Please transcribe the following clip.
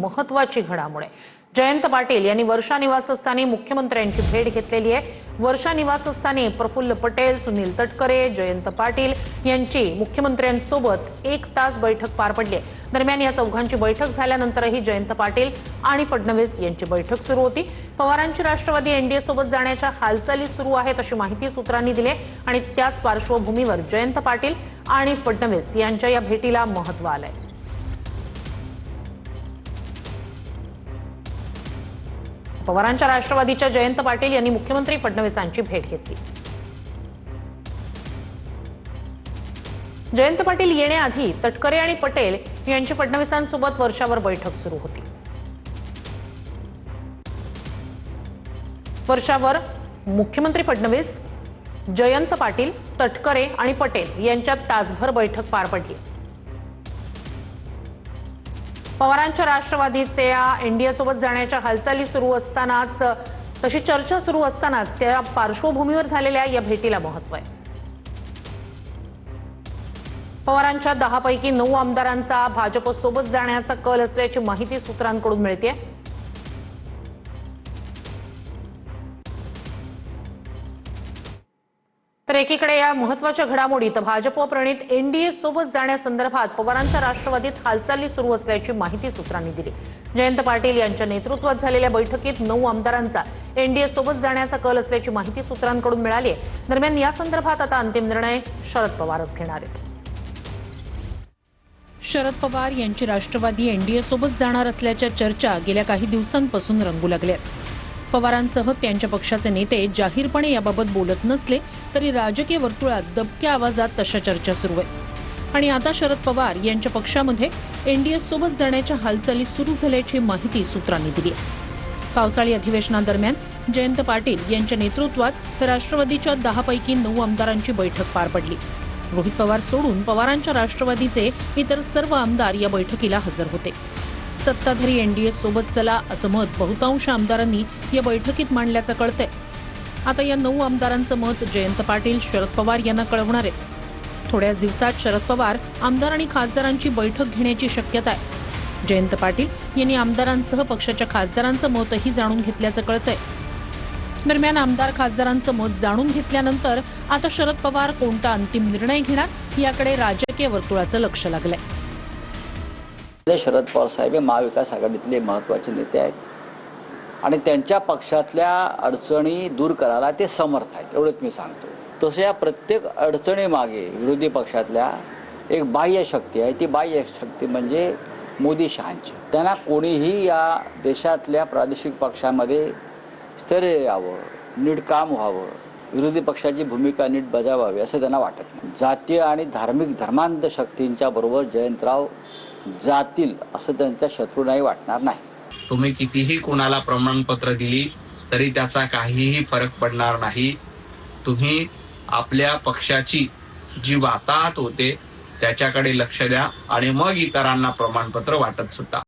महत्वाची घडामोड आहे। जयंत पाटील यांनी वर्षा निवासस्थानी मुख्यमंत्र्यांची भेट घेतलेली आहे। वर्षा निवासस्थानी प्रफुल्ल पटेल, सुनील तटकरे, जयंत पाटील यांची मुख्यमंत्र्यांसोबत 1 तास बैठक पार पडली आहे। दरम्यान या चौघांची बैठक झाल्यानंतरही जयंत पाटील आणि फडणवीस यांची बैठक सुरू होती। पवारांची राष्ट्रवादी एनडीए सोबत जाण्याच्या हालचाली सुरू आहेत अशी माहिती सूत्रांनी दिली आणि त्याच पार्श्वभूमीवर जयंत पाटील आणि फडणवीस यांच्या या भेटीला महत्त्व आलंय। पवारांच्या राष्ट्रवादीच्या जयंत पाटील यांनी मुख्यमंत्री फडणवीसांची भेट घेतली। जयंत पाटील येण्याआधी तटकरे आणि पटेल यांची फडणवीसांसोबत वर्षावर बैठक सुरू होती। वर्षावर मुख्यमंत्री फडणवीस, जयंत पाटील, तटकरे आणि पटेल यांच्यात तासभर बैठक पार पडली। पवारांच्या राष्ट्रवादीचे एनडीए सोबत जाण्याच्या हालचाली सुरू असतानाच, तशी चर्चा सुरू असतानाच त्या पार्श्वभूमीवर झालेल्या या भेटीला महत्त्व आहे। पवारांच्या 10 पैकी 9 आमदारांचा भाजपसोबत जाण्याचा कल असल्याची माहिती सूत्रांकडून मिळते। तर एकीकडे या महत्त्वाच्या घडामोडीत भाजप प्रणित एनडीए सोबत जाण्यासंदर्भात पवारांच्या राष्ट्रवादीत हालचाली सुरू असल्याची माहिती सूत्रांनी दिली। जयंत पाटील यांच्या नेतृत्वात झालेल्या बैठकीत 9 आमदारांचा एनडीए सोबत जाण्याचा कल असल्याची माहिती सूत्रांकडून मिळाली आहे। दरम्यान या संदर्भात आता अंतिम निर्णय शरद पवारच घेणार आहेत। शरद पवार यांची राष्ट्रवादी एनडीए सोबत जाणार असल्याच्या चर्चा गेल्या काही दिवसांपासून रंगू लागल्यात। पवारांसह त्यांच्या पक्षाचे नेते जाहीरपणे याबाबत बोलत नसले तरी राजकीय वर्तुळात दबक्या आवाजात तशा चर्चा सुरू आहेत आणि आता शरद पवार यांच्या पक्षामध्ये एनडीए सोबत जाण्याच्या हालचाली सुरू झाल्याची माहिती सूत्रांनी दिली आहे। पावसाळी अधिवेशनादरम्यान जयंत पाटील यांच्या नेतृत्वात राष्ट्रवादीच्या 10 पैकी 9 आमदारांची बैठक पार पडली। रोहित पवार सोडून पवारांच्या राष्ट्रवादीचे इतर सर्व आमदार या बैठकीला हजर होते। सत्ताधारी एनडीए सोबत चला असं मत बहुतांश आमदारांनी या बैठकीत मांडल्याचं कळतंय। आता या 9 आमदारांचं मत जयंत पाटील शरद पवार यांना कळवणार आहेत। थोड्याच दिवसात शरद पवार आमदार आणि खासदारांची बैठक घेण्याची शक्यता आहे। जयंत पाटील यांनी आमदारांसह पक्षाच्या खासदारांचं मतही जाणून घेतल्याचं कळतंय। दरम्यान आमदार खासदारांचं मत जाणून घेतल्यानंतर आता शरद पवार कोणता अंतिम निर्णय घेणार याकडे राजकीय वर्तुळाचं लक्ष लागलंय। शरद पवार साहेब महाविकास आघाडीतले महत्त्वाचे नेते आहेत आणि त्यांच्या पक्षातल्या अडचणी दूर करायला ते समर्थ आहेत, एवढंच मी सांगतो। तसं या प्रत्येक अडचणी मागे विरोधी पक्षातल्या एक बाह्य शक्ती आहे। ती बाह्य शक्ती म्हणजे मोदी शहांची। त्यांना कोणीही या देशातल्या प्रादेशिक पक्षामध्ये स्थैर्य यावं, नीट काम व्हावं, विरोधी पक्षाची भूमिका नीट बजावावी असं त्यांना वाटत नाही। जातीय आणि धार्मिक धर्मांध शक्तींच्या बरोबर जयंतराव जातील असं त्यांच्या शत्रूंनाही वाटणार नाही। तुम्ही कितीही कोणाला प्रमाणपत्र दिली तरी त्याचा काहीही फरक पडणार नाही। तुम्ही आपल्या पक्षाची जी वाताहत होते त्याच्याकडे लक्ष द्या आणि मग इतरांना प्रमाणपत्र वाटत सुद्धा।